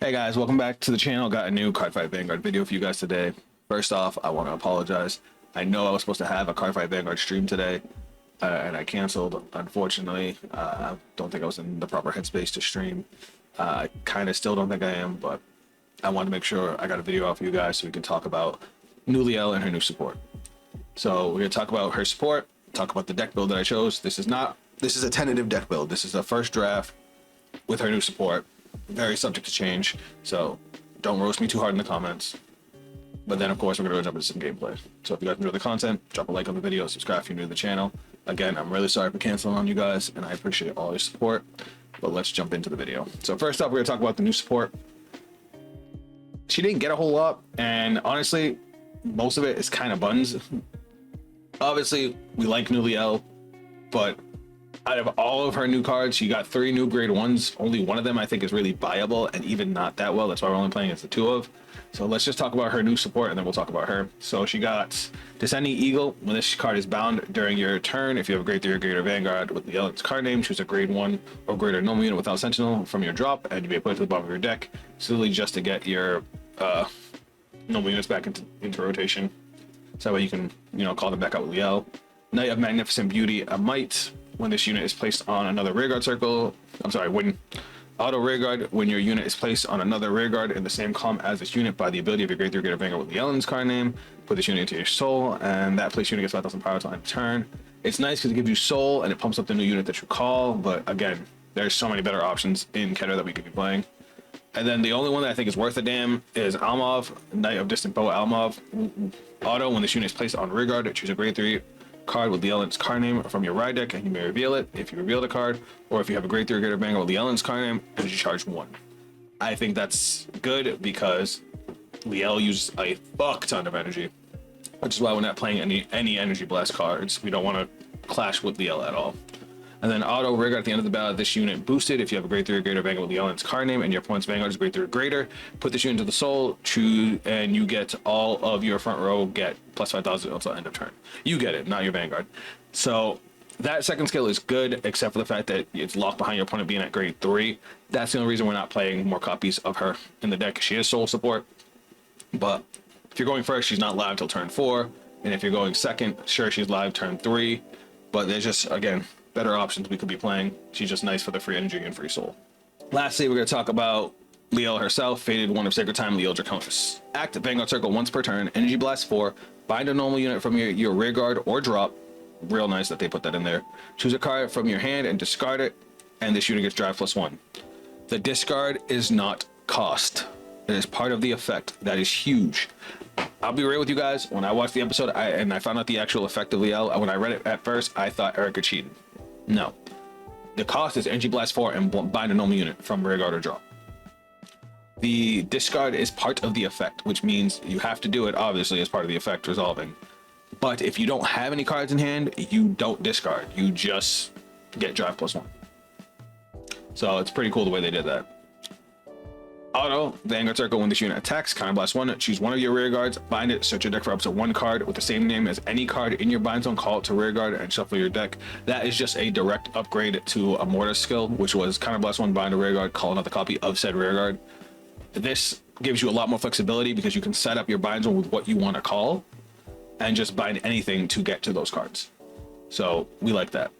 Hey guys, welcome back to the channel. Got a new Cardfight Vanguard video for you guys today. First off, I want to apologize. I know I was supposed to have a Cardfight Vanguard stream today, and I canceled, unfortunately. I don't think I was in the proper headspace to stream. I kind of still don't think I am, but I wanted to make sure I got a video out for you guys so we can talk about new Liael and her new support. So we're going to talk about her support, talk about the deck build that I chose. This is a tentative deck build. This is the first draft with her new support. Very subject to change, so don't roast me too hard in the comments. But then of course we're gonna go jump into some gameplay. So if you guys enjoy the content, drop a like on the video, subscribe if you're new to the channel. Again, I'm really sorry for canceling on you guys, and I appreciate all your support. But let's jump into the video. So first up, we're gonna talk about the new support. She didn't get a whole lot, and honestly, most of it is kind of buns. Obviously, we like new Liael, but out of all of her new cards, she got 3 new grade 1s. Only one of them I think is really viable, and even not that well. That's why we're only playing as the 2 of. So let's just talk about her new support, and then we'll talk about her. So she got Descending Eagle. When this card is bound during your turn, if you have a grade 3 or greater Vanguard with Liael's card name, choose a grade 1 or greater normal unit without Sentinel from your drop, and you may put it to the bottom of your deck, solely just to get your normal units back into rotation. So that way you can, call them back out with Liael. Knight of Magnificent Beauty, a Might. When this unit is placed on another rearguard circle, when auto rearguard, when your unit is placed on another rearguard in the same column as this unit by the ability of your grade 3 greater Vanguard with Lielen's card name, put this unit into your soul, and that place unit gets 5,000 power till end of turn. It's nice because it gives you soul and it pumps up the new unit that you call, but again, there's so many better options in Keter that we could be playing. And then the only one that I think is worth a damn is Almov, Knight of Distant Bow Almov. Auto, when this unit is placed on rearguard, choose a grade 3 card with Lielen's card name from your ride deck, and you may reveal it if you reveal the card, or if you have a grade 3 or greater Vanguard with Lielen's card name, and you charge 1. I think that's good because Liael uses a fuck ton of energy, which is why we're not playing any energy blast cards. We don't want to clash with Liael at all. And then auto rearguard at the end of the battle, this unit boosted if you have a grade 3 or greater Vanguard with Lielen's card name and your opponent's Vanguard is grade 3 or greater. Put this unit into the soul, choose, and you get all of your front row get plus 5,000 until end of turn. You get it, not your Vanguard. So that second skill is good, except for the fact that it's locked behind your opponent being at grade 3. That's the only reason we're not playing more copies of her in the deck. She is soul support, but if you're going first, she's not live till turn 4. And if you're going second, sure, she's live turn 3. But there's just, again, better options we could be playing. She's just nice for the free energy and free soul. Lastly, we're going to talk about Liael herself, Fated One of Sacred Time, Liael Draconis. Act Vanguard Circle once per turn, Energy Blast 4, bind a normal unit from your rearguard or drop. Real nice that they put that in there. Choose a card from your hand and discard it, and this unit gets drive +1. The discard is not cost. It is part of the effect. That is huge. I'll be real with you guys. When I watched the episode and I found out the actual effect of Liael, when I read it at first, I thought Erica cheated. No. The cost is Energy Blast 4 and bind a normal unit from rearguard or drop. The discard is part of the effect, which means you have to do it, obviously, as part of the effect resolving. But if you don't have any cards in hand, you don't discard. You just get drive +1. So it's pretty cool the way they did that. Auto, Vanguard Circle, when this unit attacks, counterblast 1, choose one of your rear guards, bind it, search your deck for up to 1 card with the same name as any card in your bind zone, call it to rear guard, and shuffle your deck. That is just a direct upgrade to a Mortis skill, which was counterblast 1, bind a rear guard, call another copy of said rear guard. This gives you a lot more flexibility because you can set up your bind zone with what you want to call and just bind anything to get to those cards. So we like that.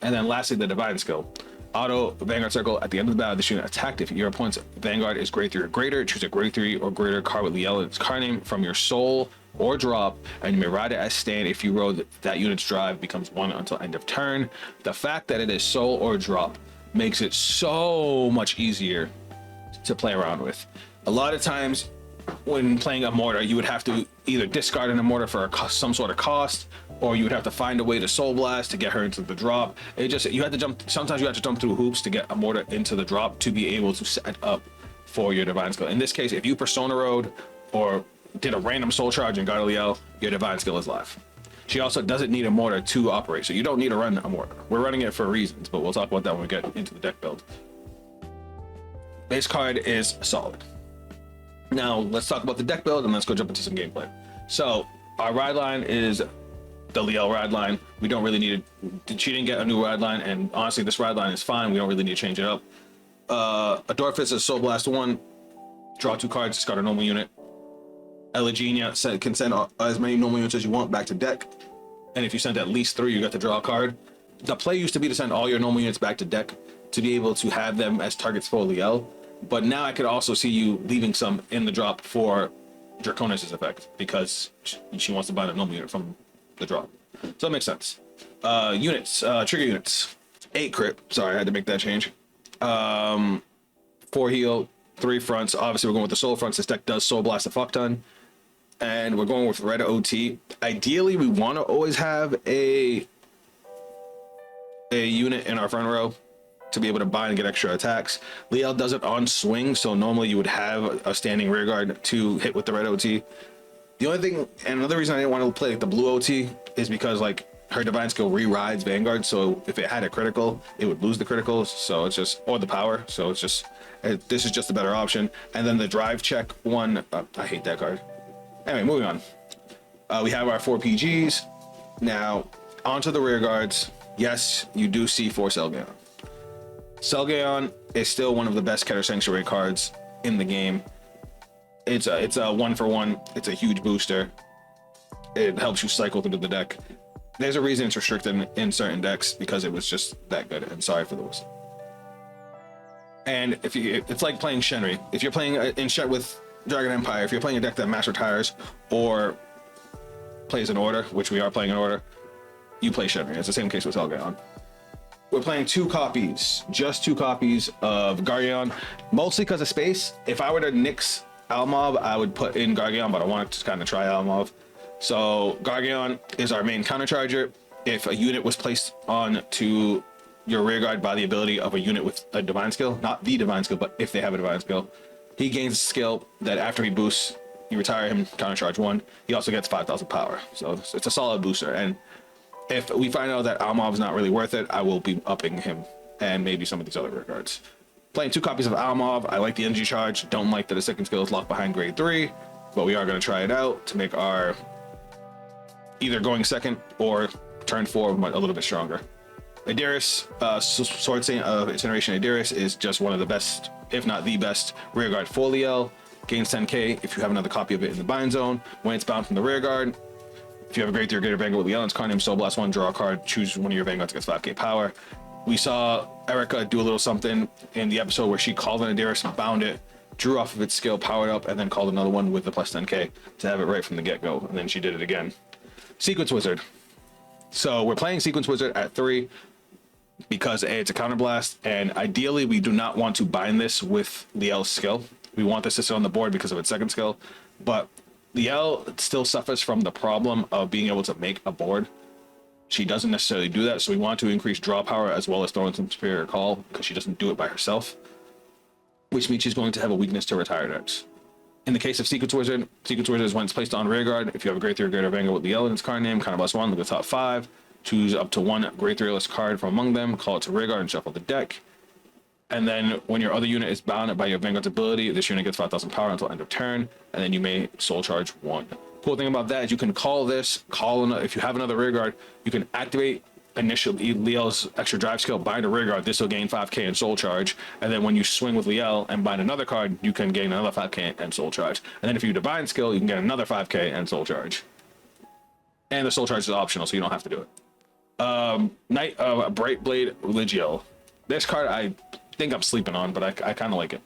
And then lastly, the Divine skill. Auto, Vanguard Circle, at the end of the battle, this unit attacked. If your opponent's Vanguard is grade 3 or greater, choose a grade 3 or greater card with Lielen's card name from your soul or drop, and you may ride it as stand. If you roll that unit's drive becomes 1 until end of turn. The fact that it is soul or drop makes it so much easier to play around with. A lot of times when playing a mortar, you would have to either discard an Immortar for some sort of cost, or you would have to find a way to Soul Blast to get her into the drop. You had to jump, sometimes you have to jump through hoops to get Immortar into the drop to be able to set up for your Divine skill. In this case, if you Persona Road or did a random Soul Charge and got a Liael, your Divine skill is live. She also doesn't need Immortar to operate, so you don't need to run Immortar. We're running it for reasons, but we'll talk about that when we get into the deck build. Base card is solid. Now let's talk about the deck build and let's go jump into some gameplay. So our ride line is the Liael ride line. We don't really need it. She didn't get a new ride line, and honestly this ride line is fine. We don't really need to change it up. Adorphus is Soul Blast 1. draw 2 cards, discard a normal unit. Elegenia can send as many normal units as you want back to deck. And if you send at least 3, you get to draw a card. The play used to be to send all your normal units back to deck to be able to have them as targets for Liael. But now I could also see you leaving some in the drop for Draconis' effect, because she wants to buy a normal unit from the drop. So that makes sense. Units, trigger units. 8 crit. Sorry, I had to make that change. 4 heal, 3 fronts. Obviously, we're going with the soul fronts. This deck does soul blast a fuck ton. And we're going with red OT. Ideally, we want to always have a unit in our front row to be able to bind and get extra attacks. Liael does it on swing, so normally you would have a standing rear guard to hit with the red OT. The only thing, and another reason I didn't want to play like the blue OT is because like her divine skill re-rides Vanguard, so if it had a critical, it would lose the criticals, so it's just, or the power, so it's just, this is just a better option. And then the drive check one, I hate that card. Anyway, moving on. We have our 4 PGs. Now, onto the rear guards. Yes, you do see 4 Selgaeon. Selgaeon is still one of the best Keter Sanctuary cards in the game. It's a 1-for-1. It's a huge booster. It helps you cycle through the deck. There's a reason it's restricted in certain decks, because it was just that good. And sorry for the whistle. And it's like playing Shenri. If you're playing in Shet with Dragon Empire, if you're playing a deck that mass retires or plays in order, which we are playing in order, you play Shenri. It's the same case with Selgaeon. We're playing 2 copies, just 2 copies of Gargeon, mostly because of space. If I were to nix Almob, I would put in Gargeon, but I wanted to kind of try Almob. So Gargeon is our main counter charger. If a unit was placed on to your rear guard by the ability of a unit with a divine skill, not the divine skill, but if they have a divine skill, he gains a skill that after he boosts, you retire him, counter charge 1. He also gets 5,000 power. So it's a solid booster. And if we find out that Almob is not really worth it, I will be upping him and maybe some of these other rear guards. Playing 2 copies of Almob. I like the energy charge. Don't like that a second skill is locked behind grade 3, but we are going to try it out to make our either going second or turn 4 a little bit stronger. Adiris, Sword Saint of Incineration Adiris is just one of the best, if not the best, rear guard for Liael. Gains 10k if you have another copy of it in the bind zone. When it's bound from the rear guard, if you have a grade 3 or greater Vanguard with Lielen's card name, Soul Blast 1, draw a card, choose one of your Vanguards, gets 5k power. We saw Erica do a little something in the episode where she called an Adiris, bound it, drew off of its skill, powered up, and then called another one with the plus 10k to have it right from the get-go, and then she did it again. Sequence Wizard. So we're playing Sequence Wizard at 3 because A, it's a counterblast, and ideally we do not want to bind this with Liel's skill. We want this to sit on the board because of its second skill, but Liel still suffers from the problem of being able to make a board. She doesn't necessarily do that, so we want to increase draw power as well as throw in some Superior Call because she doesn't do it by herself, which means she's going to have a weakness to retire decks. In the case of Sequence Wizard is when it's placed on rear guard. If you have a grade 3 or greater Vanguard with Liel in its card name, counter blast 1, look at the top 5, choose up to 1 grade 3 list card from among them, call it to rear guard, and shuffle the deck. And then when your other unit is bound by your Vanguard's ability, this unit gets 5,000 power until end of turn, and then you may soul charge 1. Cool thing about that is you can call this, if you have another rear guard, you can activate initially Liel's extra drive skill, bind a rear guard. This will gain 5k and soul charge, and then when you swing with Liel and bind another card, you can gain another 5k and soul charge. And then if you divine skill, you can get another 5k and soul charge. And the soul charge is optional, so you don't have to do it. Knight of Brightblade Liael. This card I think I'm sleeping on, but I kind of like it.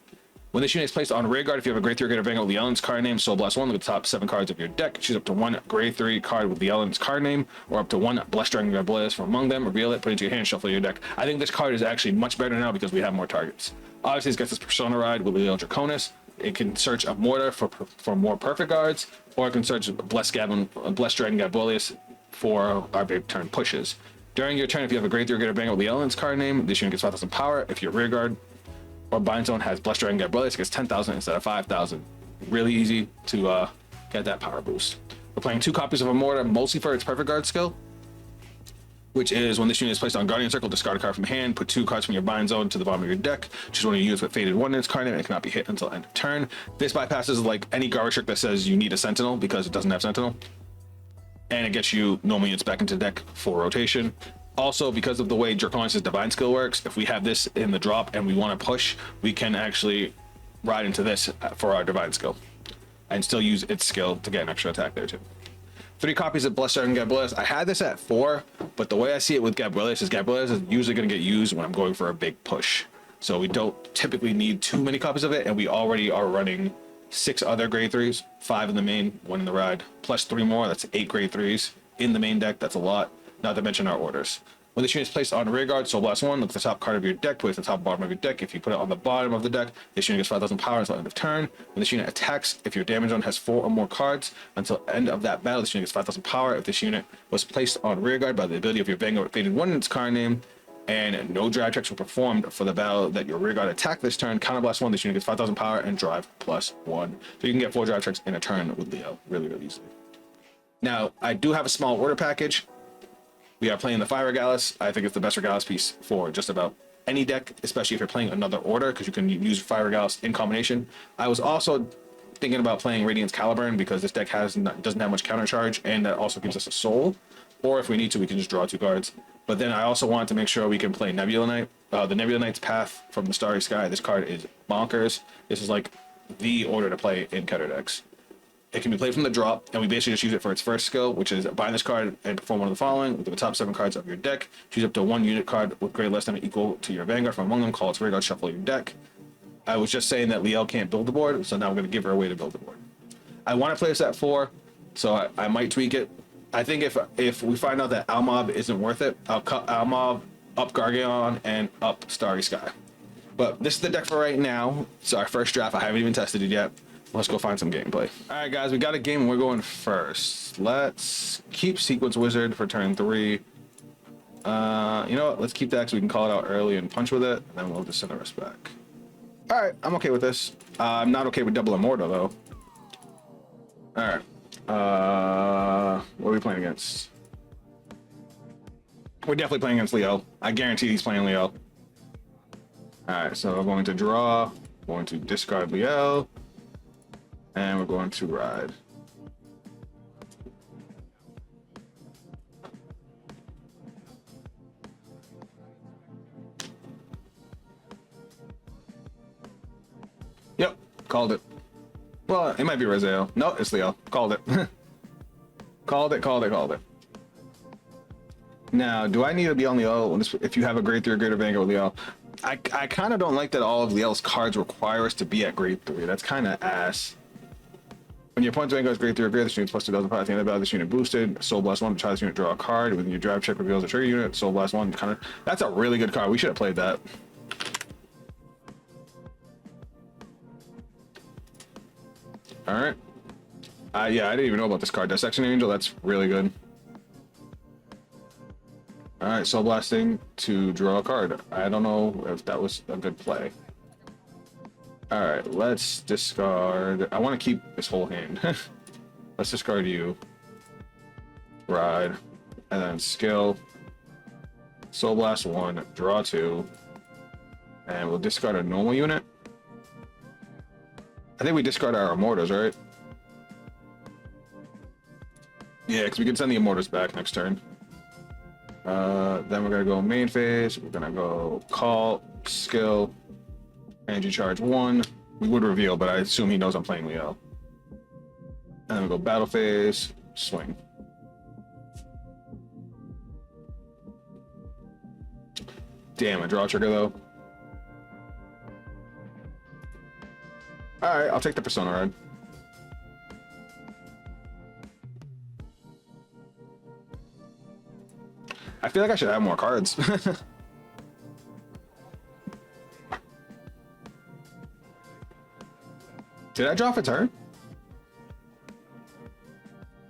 When this unit is placed on rear guard, if you have a grade 3 or greater Vanguard with Lielen's card name, Soul Blast 1, look at the top 7 cards of your deck. Choose up to 1 grade 3 card with Lielen's card name, or up to 1 Blessed Dragon Garboleus from among them. Reveal it, put it into your hand, shuffle your deck. I think this card is actually much better now because we have more targets. Obviously, it gets this Persona Ride with Liael Draconis. It can search a Mortar for more perfect guards, or it can search Blessed Dragon Garboleus for our big turn pushes. During your turn, if you have a grade 3 or greater Vanguard with Lielen's card name, this unit gets 5,000 power. If your rear guard or bind zone has Blessed Dragon Garboleus, it gets 10,000 instead of 5,000. Really easy to get that power boost. We're playing 2 copies of a Mortar, mostly for its perfect guard skill, which is when this unit is placed on Guardian Circle, discard a card from hand, put 2 cards from your bind zone to the bottom of your deck, choose one of your units with Faded 1 in its card name, and it cannot be hit until end of turn. This bypasses like any garbage trick that says you need a Sentinel because it doesn't have Sentinel, and it gets you normal units back into deck for rotation. Also, because of the way Draconis' divine skill works, if we have this in the drop and we want to push, we can actually ride into this for our divine skill, and still use its skill to get an extra attack there too. 3 copies of Blessed and Gabrielus. I had this at 4, but the way I see it with Gabrielus is usually going to get used when I'm going for a big push. So we don't typically need too many copies of it, and we already are running 6 other grade 3s, 5 in the main, 1 in the ride, plus 3 more. That's 8 grade 3s in the main deck. That's a lot, not to mention our orders. When this unit is placed on rearguard, Soul Blast 1, look at the top card of your deck, place the top and bottom of your deck. If you put it on the bottom of the deck, this unit gets 5,000 power until end of turn. When this unit attacks, if your damage zone has 4 or more cards, until end of that battle, this unit gets 5,000 power. If this unit was placed on rearguard by the ability of your Vanguard Faded 1 in its card name, and no drive checks were performed for the battle that your rearguard attacked this turn, Counterblast 1, this unit gets 5,000 power and drive plus 1. So you can get 4 drive checks in a turn with Liael really, really easily. Now, I do have a small order package. We are playing the Fire Regalis. I think it's the best Regalis piece for just about any deck, especially if you're playing another order, because you can use Fire Regalis in combination. I was also thinking about playing Radiance Caliburn because this deck doesn't have much counter charge, and that also gives us a soul. Or if we need to, we can just draw 2 cards. But then I also wanted to make sure we can play Nebula Knight. The Nebula Knight's Path from the Starry Sky. This card is bonkers. This is like the order to play in Keter decks. It can be played from the drop, and we basically just use it for its first skill, which is bind this card and perform one of the following. Look at the top 7 cards of your deck. Choose up to 1 unit card with grade less than or equal to your Vanguard from among them. Call its rearguard, shuffle your deck. I was just saying that Liel can't build the board, so now I'm going to give her a way to build the board. I want to play this at 4, so I might tweak it. I think if we find out that Almob isn't worth it, I'll cut Almob, up Gargaon, and up Starry Sky. But this is the deck for right now. It's our first draft. I haven't even tested it yet. Let's go find some gameplay. All right, guys, we got a game and we're going first. Let's keep Sequence Wizard for turn 3. You know what? Let's keep that so we can call it out early and punch with it, and then we'll just send the rest back. All right, I'm okay with this. I'm not okay with double Immortal, though. All right. What are we playing against? We're definitely playing against Liel. I guarantee he's playing Liel. All right, so we're going to draw, going to discard Liel, and we're going to ride. Yep, called it. Well, it might be Raziel. No, it's Liel. Called it. Called it. Now, do I need to be on Liel if you have a grade 3 or greater Vanguard with Liel? I kind of don't like that all of Liel's cards require us to be at grade 3. That's kind of ass. When your opponent's Vanguard is grade 3 or greater, this unit plus 2,000 power at the end of the battle. This unit boosted. Soul Blast 1 to try this unit, draw a card. When your drive check reveals a trigger unit, Soul Blast 1 kind of. That's a really good card. We should have played that. All right. Yeah, I didn't even know about this card. Dissection Angel, that's really good. All right, Soul Blasting to draw a card. I don't know if that was a good play. All right, let's discard. I want to keep this whole hand. Let's discard you. Ride. And then skill. Soul Blast 1, draw 2. And we'll discard a normal unit. I think we discard our Immortals, right? Yeah, because we can send the Immortals back next turn. Then we're going to go main phase. We're going to go call, skill, energy charge 1. We would reveal, but I assume he knows I'm playing Liel. And then we go battle phase, swing. Damn, I draw a trigger though. Alright, I'll take the Persona Ride. I feel like I should have more cards. Did I draw for turn?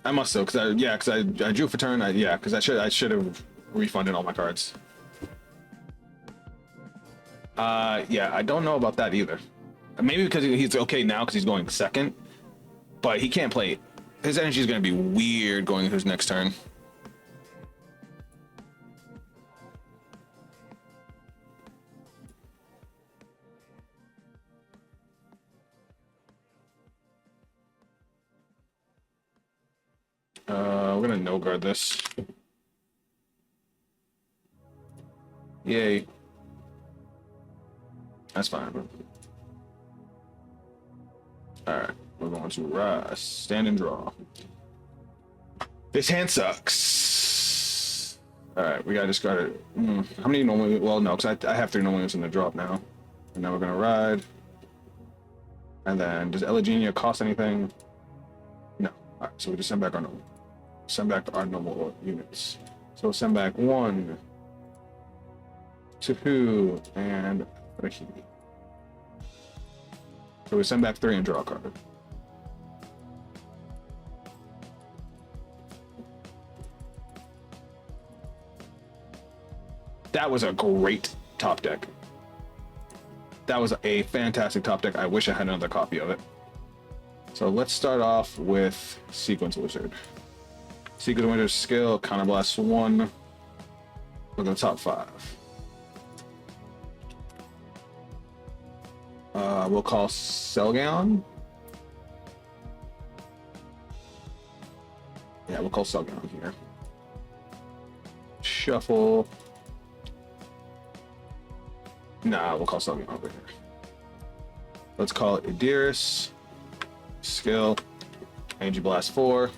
I must have, because I drew for turn. Because I should have refunded all my cards. Yeah, I don't know about that either. Maybe because he's okay now because he's going second, but he can't play. His energy is going to be weird going into his next turn. We're gonna no guard this. Yay. That's fine, bro. All right, we're going to stand and draw. This hand sucks. All right, we gotta discard it. How many normally? Well, no, because I have 3 normal units in the drop now. And now we're gonna ride. And then, does Elegenia cost anything? No. All right, so we just send back our normal. Send back our normal units. So send back 1, 2, and 3. So we send back 3 and draw a card. That was a great top deck. That was a fantastic top deck. I wish I had another copy of it. So let's start off with Sequence Wizard. Sequence Wizard skill, Counterblast 1. Look at the top 5. We'll call Selgaon. Yeah, we'll call Selgaon here. Shuffle. Nah, we'll call Selgaon over here. Let's call it Idiris. Skill. Energy Blast 4.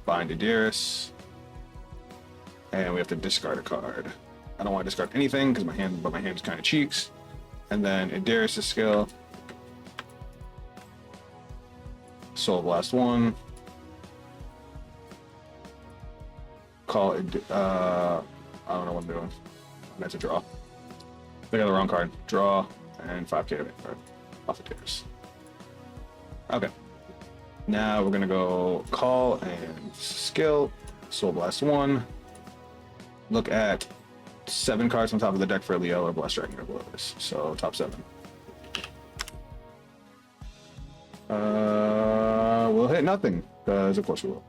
Bind Idiris. And we have to discard a card. I don't want to discard anything because my hand's kind of cheeks. And then Idiris' skill. Soul Blast 1. Call it. I don't know what I'm doing. I meant to draw. I got the wrong card. Draw and 5k of it. Off of Idiris. Okay. Now we're gonna go call and skill. Soul Blast 1. Look at 7 cards on top of the deck for Liael or Blast Dragon or below this. So top 7. We'll hit nothing, because of course we will.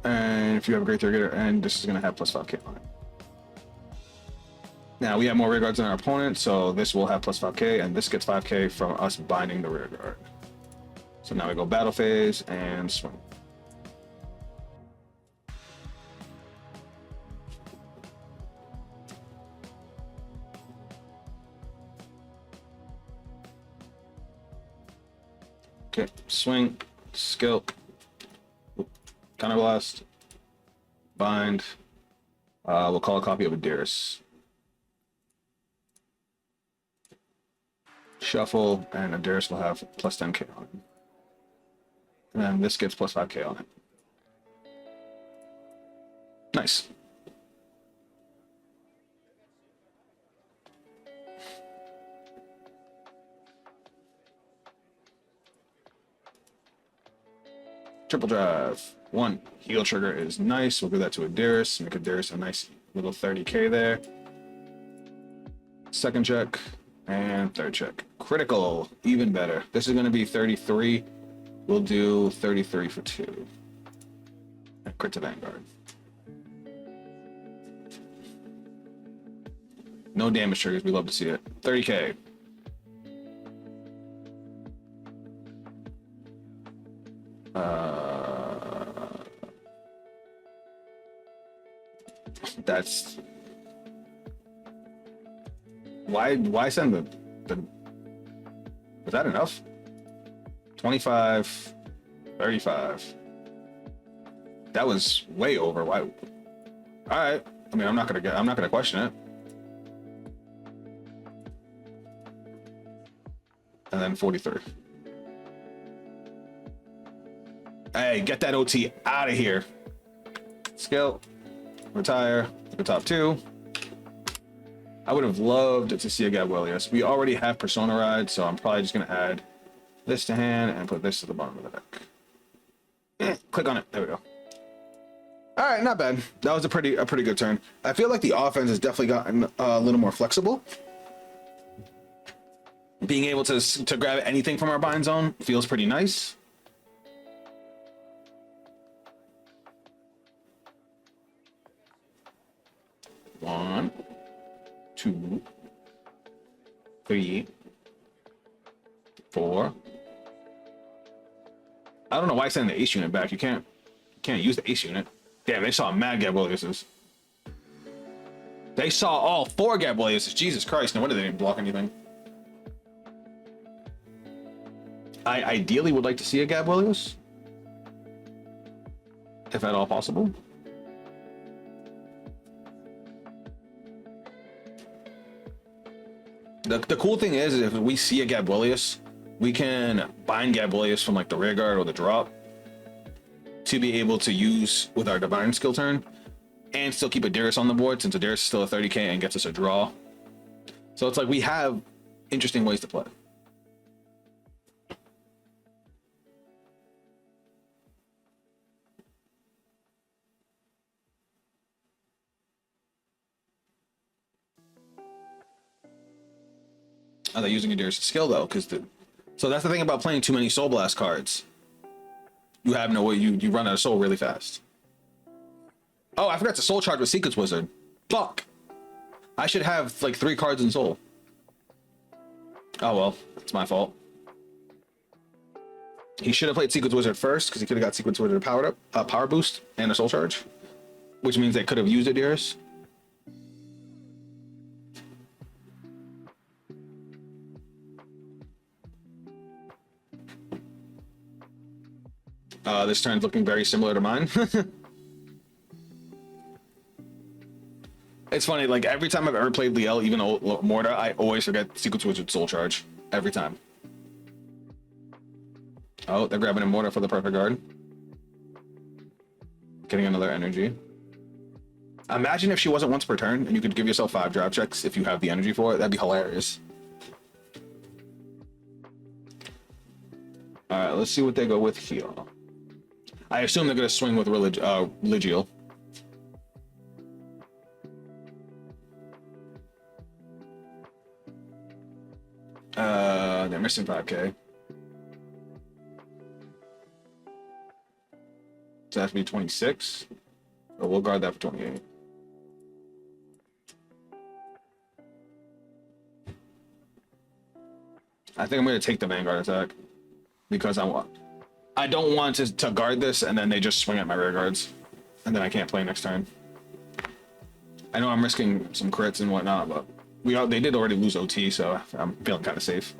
And if you have a Great Theater, and this is gonna have plus 5k on it. Now we have more rear guards than our opponent, so this will have plus 5k, and this gets 5k from us binding the rear guard. So now we go battle phase and swing. Okay, swing, skill, counterblast, bind. We'll call a copy of Idiris. Shuffle, and Idiris will have plus 10k on it. And then this gets plus 5k on it. Nice. Triple drive. 1. Heal trigger is nice. We'll do that to Idiris. Make Idiris a nice little 30k there. Second check. And third check. Critical. Even better. This is going to be 33. We'll do 33 for 2. And crit to Vanguard. No damage triggers. We love to see it. 30k. That's why send the was that enough? 25, 35. That was way over. Why? All right. I mean, I'm not gonna question it. And then 43. Hey, get that OT out of here. Skill. Retire. The top 2. I would have loved to see a Gabrielius. We already have Persona Ride, so I'm probably just going to add this to hand and put this to the bottom of the deck. Click on it. There we go. All right, not bad. That was a pretty good turn. I feel like the offense has definitely gotten a little more flexible. Being able to grab anything from our bind zone feels pretty nice. One, 2, 3, 4. I don't know why I sent the ace unit back. You can't use the ace unit. Damn, they saw mad Gabrieliuses. They saw all 4 Gabrieliuses. Jesus Christ, no wonder they didn't block anything. I ideally would like to see a Gabrielius, if at all possible. The cool thing is if we see a Gabrielius, we can bind Gabrielius from like the rear guard or the drop to be able to use with our divine skill turn and still keep Adyrus on the board, since Adyrus is still a 30k and gets us a draw. So it's like we have interesting ways to play. Are they using Adyrus' skill though? So that's the thing about playing too many Soul Blast cards. You have no way, you run out of soul really fast. Oh, I forgot to soul charge with Sequence Wizard. Fuck. I should have like 3 cards in soul. Oh well, it's my fault. He should have played Sequence Wizard first because he could have got Sequence Wizard power boost and a soul charge, which means they could have used Adyrus. This turn's looking very similar to mine. It's funny, like every time I've ever played Liel, even Morta, I always forget Sequence Wizard Soul Charge. Every time. Oh, they're grabbing a Morta for the perfect guard. Getting another energy. Imagine if she wasn't once per turn and you could give yourself 5 drop checks if you have the energy for it. That'd be hilarious. Alright, let's see what they go with here. I assume they're going to swing with Liael. They're missing 5k. So that has to be 26. Or we'll guard that for 28. I think I'm going to take the Vanguard attack because I don't want to guard this and then they just swing at my rear guards and then I can't play next turn. I know I'm risking some crits and whatnot, but they did already lose OT, so I'm feeling kind of safe.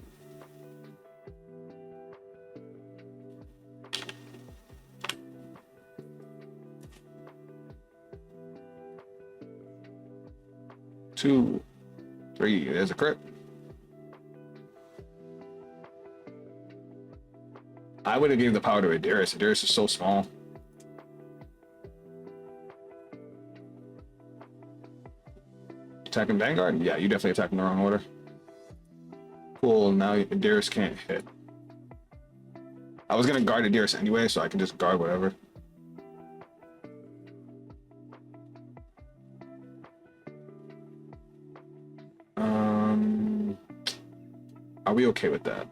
Two, 3, there's a crit. I would have given the power to Adyrus. Adyrus is so small. Attacking Vanguard? Yeah, you definitely attacked in the wrong order. Cool, now Adyrus can't hit. I was gonna guard Adyrus anyway, so I can just guard whatever. Are we okay with that?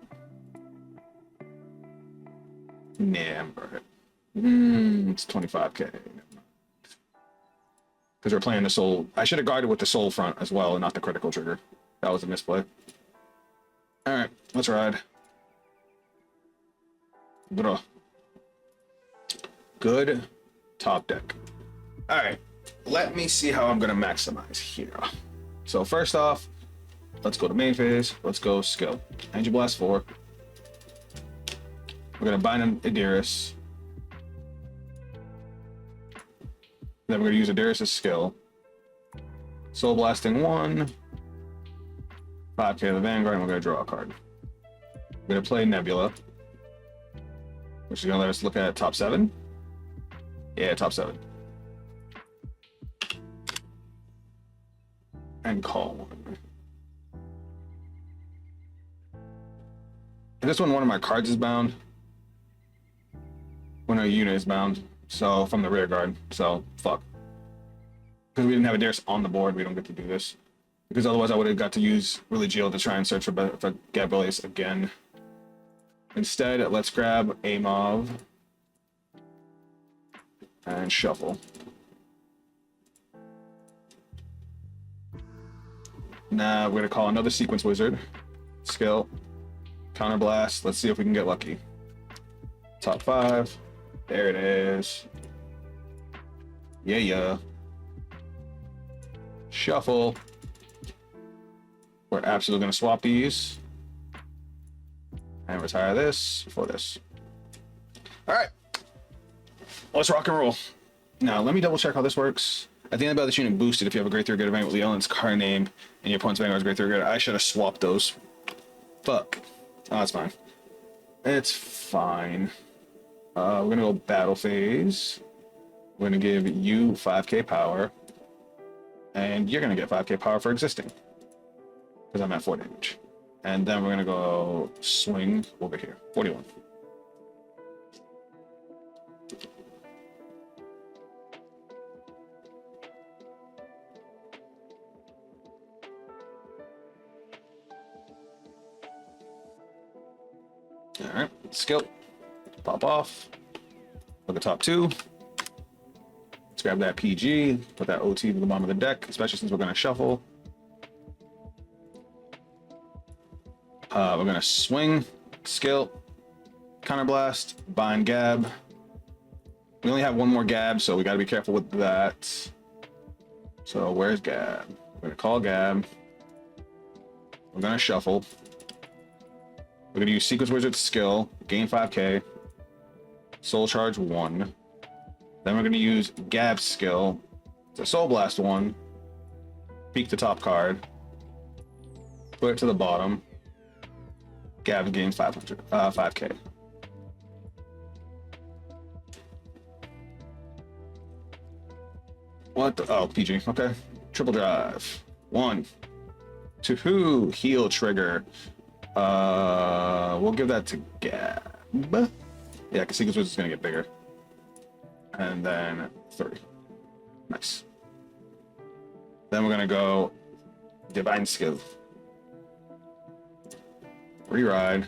Nah, I'm alright. It's 25k. Because we're playing the soul. I should have guarded with the soul front as well and not the critical trigger. That was a misplay. Alright, let's ride. Good top deck. Alright, let me see how I'm going to maximize here. So first off, let's go to main phase. Let's go skill. Angel Blast 4. We're going to bind an Adyrus. Then we're going to use Adyrus' skill. Soul Blasting 1. 5k of the Vanguard, and we're going to draw a card. We're going to play Nebula, which is going to let us look at top 7. Yeah, top 7. And call one. This one of my cards is bound. When our unit is bound, so from the rear guard, so fuck. Because we didn't have Adyrus on the board, we don't get to do this. Because otherwise I would have got to use Liael to try and search for Gabrielius again. Instead, let's grab a Mauve and shuffle. Now we're gonna call another Sequence Wizard. Skill. Counterblast. Let's see if we can get lucky. Top 5. There it is. Yeah. Shuffle. We're absolutely gonna swap these. And retire this for this. All right. Let's rock and roll. Now, let me double check how this works. At the end of this unit boosted if you have a grade 3 good event with Leel and its card name and your opponent's Vanguard's grade 3 good. I should have swapped those. Fuck. Oh, that's fine. It's fine. We're going to go battle phase. We're going to give you 5k power. And you're going to get 5k power for existing. Because I'm at 4 damage. And then we're going to go swing over here. 41. All right, skill. Pop off. Look at top 2. Let's grab that PG. Put that OT to the bottom of the deck, especially since we're going to shuffle. We're going to swing, skill, counterblast, bind gab. We only have one more gab, so we got to be careful with that. So where's gab? We're going to call gab. We're going to shuffle. We're going to use Sequence Wizard skill, gain 5k, Soul Charge 1. Then we're going to use Gab skill, to Soul Blast 1, peek the top card, put it to the bottom. Gab gains 5k. What the? Oh, PG. Okay. Triple drive. 1, 2, heal trigger. We'll give that to Gab. Yeah, because Sequence Wizard is going to get bigger. And then 30. Nice. Then we're going to go Divine Skill. Reride.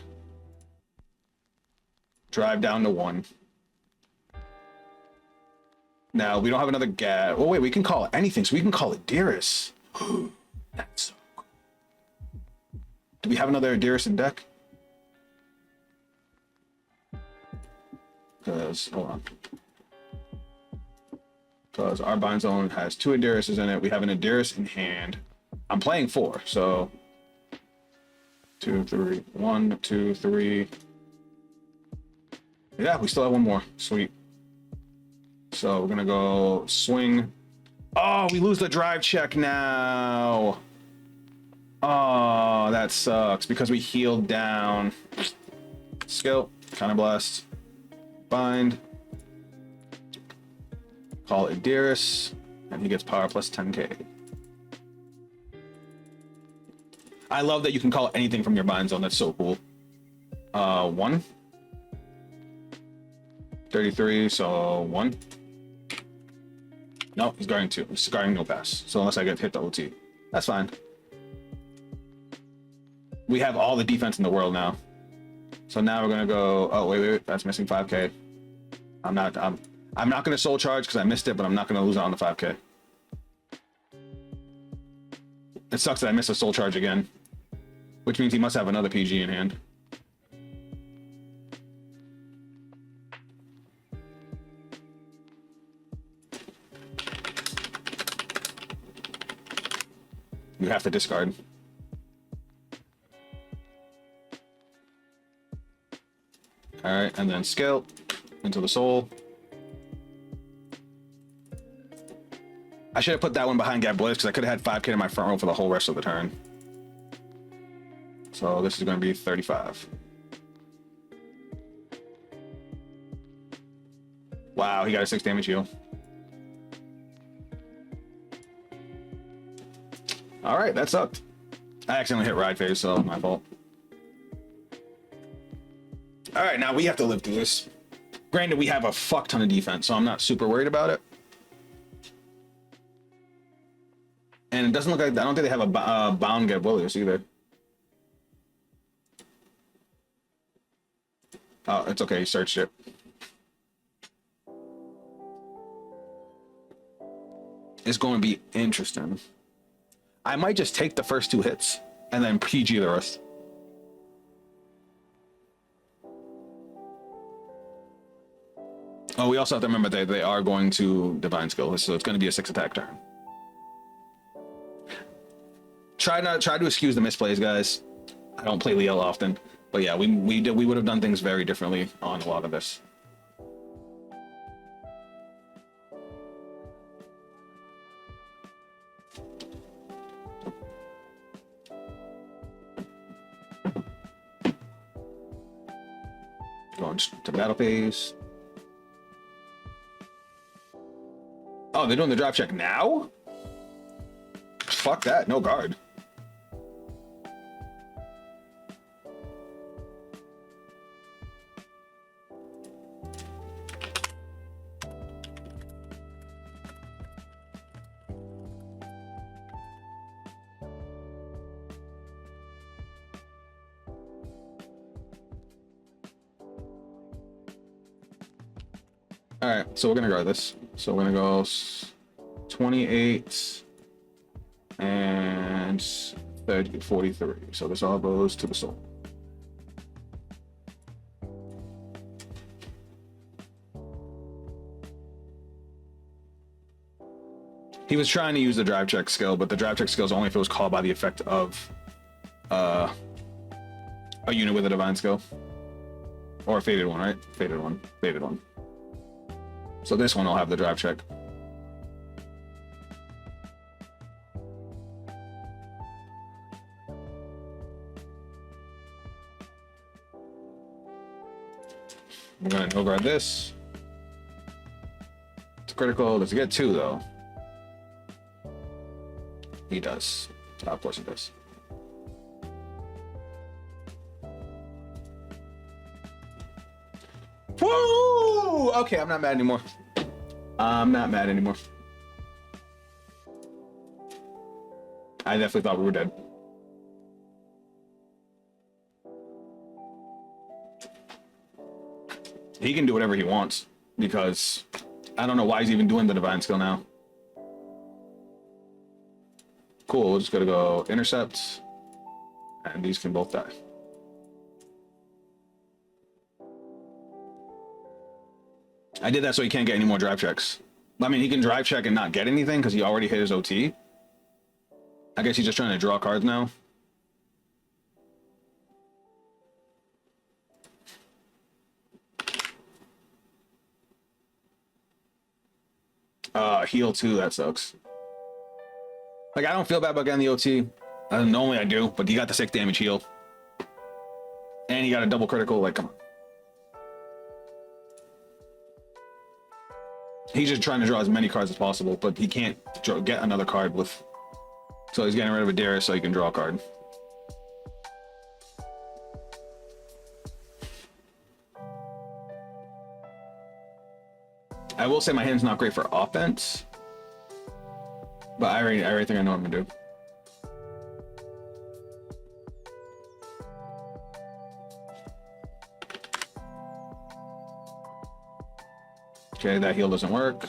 Drive down to 1. Now, we don't have another Gab. Oh, wait, we can call it anything, so we can call it Dearest. That's so cool. Do we have another Dearest in deck? Because, hold on. Because our bind zone has 2 Endearuses in it. We have an Endearus in hand. I'm playing 4, so 2, 3, 1, 2, 3. Yeah, we still have one more. Sweet. So we're gonna go swing. Oh, we lose the drive check now. Oh, that sucks because we healed down. Skill, counterblast, bind. Call it Dearest, and he gets power plus 10k. I love that you can call anything from your bind zone. That's so cool. 1. 33, so 1. No, he's guarding 2. He's guarding no pass. So unless I get hit the OT. That's fine. We have all the defense in the world now. So now we're gonna go. Oh wait, that's missing 5k. I'm not gonna soul charge because I missed it, but I'm not gonna lose out on the 5k. It sucks that I missed a soul charge again, which means he must have another PG in hand. You have to discard. All right, and then skill into the soul. I should have put that one behind Gab Blitz because I could have had 5k in my front row for the whole rest of the turn. So this is going to be 35. Wow, he got a 6 damage heal. All right, that sucked. I accidentally hit ride phase, so my fault. All right, now we have to live through this. Granted, we have a fuck ton of defense, so I'm not super worried about it. And it doesn't look like, I don't think they have a bound Gabulius either. Oh, it's okay, he searched it. It's going to be interesting. I might just take the first 2 hits and then PG the rest. Oh, we also have to remember that they are going to Divine Skill, so it's going to be a 6 attack turn. Try to excuse the misplays, guys. I don't play Liel often. But yeah, we would have done things very differently on a lot of this. Going to battle phase. Oh, they're doing the drive check now? Fuck that, no guard. All right, so we're gonna guard this. So we're gonna go 28 and 30, 43. So this all goes to the soul. He was trying to use the drive check skill, but the drive check skill is only if it was called by the effect of a unit with a divine skill. Or a faded one, right? Faded one. Faded one. So this one will have the drive check. I'm gonna no guard this. It's critical. Does he get 2 though? He does. Of course he does. Woo! Okay, I'm not mad anymore. I'm not mad anymore. I definitely thought we were dead. He can do whatever he wants because I don't know why he's even doing the divine skill now. Cool, we're just gonna go intercept, and these can both die. I did that so he can't get any more drive checks. I mean, he can drive check and not get anything because he already hit his OT. I guess he's just trying to draw cards now. Heal 2, that sucks. Like, I don't feel bad about getting the OT. Normally I do, but he got the 6 damage heal. And he got a double critical, like, come on. He's just trying to draw as many cards as possible, but he can't get another card with... So he's getting rid of a Darius so he can draw a card. I will say my hand's not great for offense, but I already think I know what I'm gonna do. Okay, that heal doesn't work.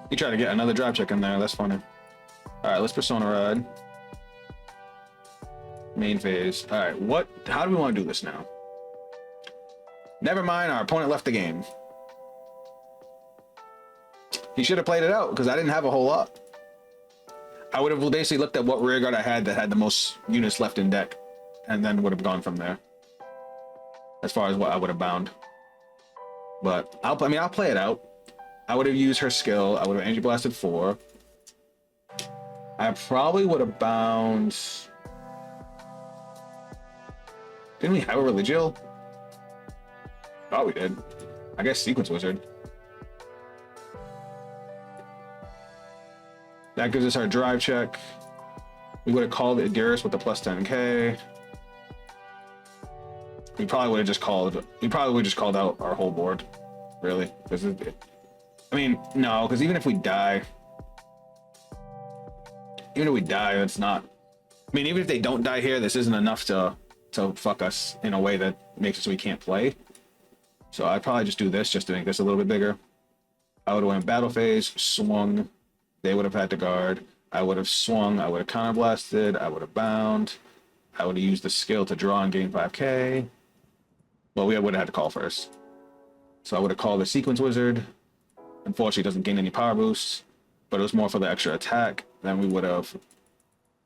He tried to get another drive check in there. That's funny. All right, let's Persona Ride. Main phase. All right, how do we want to do this now? Never mind, our opponent left the game. He should have played it out because I didn't have a whole lot. I would have basically looked at what rearguard I had that had the most units left in deck and then would have gone from there as far as what I would have bound. But I'll play it out. I would have used her skill. I would have energy blasted 4. I probably would have bound... Didn't we have a Religio? Thought we did. I guess Sequence Wizard. That gives us our drive check. We would have called Darius with the plus 10k. We probably would have just called... We probably would have just called out our whole board. Really. I mean, no, because even if we die... Even if we die, it's not... I mean, even if they don't die here, this isn't enough to fuck us in a way that makes it so we can't play. So I'd probably just do this just to make this a little bit bigger. I would have went battle phase, swung. They would have had to guard. I would have swung, I would have counterblasted, I would have bound, I would have used the skill to draw and gain 5k. Well, we would have had to call first. So I would have called the Sequence Wizard. Unfortunately, it doesn't gain any power boosts, but it was more for the extra attack. Then we would have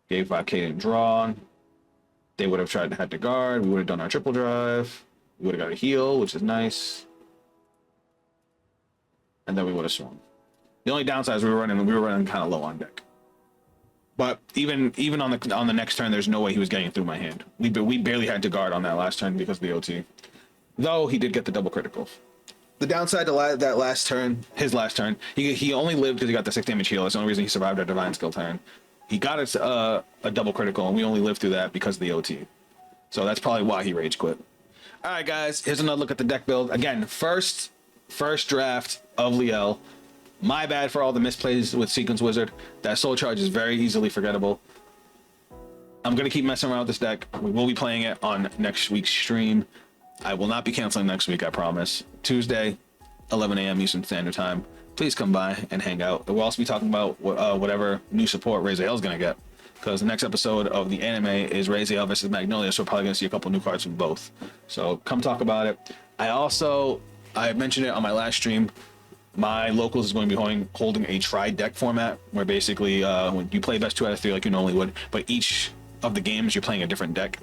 gave 5k and drawn. They would have tried to head to guard. We would have done our triple drive. We would have got a heal, which is nice. And then we would have swung. The only downside is we were running kind of low on deck. But even on the next turn, there's no way he was getting through my hand. We barely had to guard on that last turn because of the OT. Though he did get the double critical. The downside to that last turn, his last turn, he only lived because he got the 6 damage heal. That's the only reason he survived our divine skill turn. He got a double critical, and we only lived through that because of the OT. So that's probably why he rage quit. All right, guys, here's another look at the deck build. Again, first draft of Liael. My bad for all the misplays with Sequence Wizard. That soul charge is very easily forgettable. I'm going to keep messing around with this deck. We will be playing it on next week's stream. I will not be canceling next week, I promise. Tuesday, 11 a.m. Eastern Standard Time. Please come by and hang out. We'll also be talking about whatever new support Liael is going to get. Because the next episode of the anime is Liael versus Magnolia, so we're probably going to see a couple new cards from both. So come talk about it. I mentioned it on my last stream. My locals is going to be holding a tri-deck format, where basically when you play best 2 out of 3 like you normally would, but each of the games you're playing a different deck.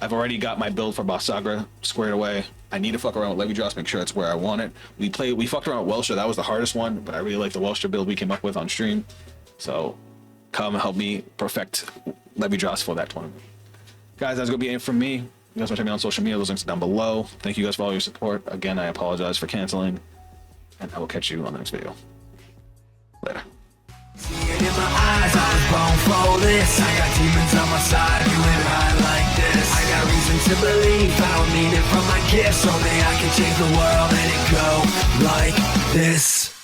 I've already got my build for Basagra squared away. I need to fuck around with Levy Dross, make sure it's where I want it. We fucked around with Welsher, that was the hardest one, but I really like the Welsher build we came up with on stream. So come help me perfect Levy Dross for that tournament. Guys, that's going to be it from me. You guys want to check me on social media, those links are down below. Thank you guys for all your support. Again, I apologize for canceling. And I will catch you on the next video. Later. See it in my eyes, I was born for this. I got demons on my side, you and I like this. I got reason to believe, I don't need it from my gifts. Only I can change the world and it go like this.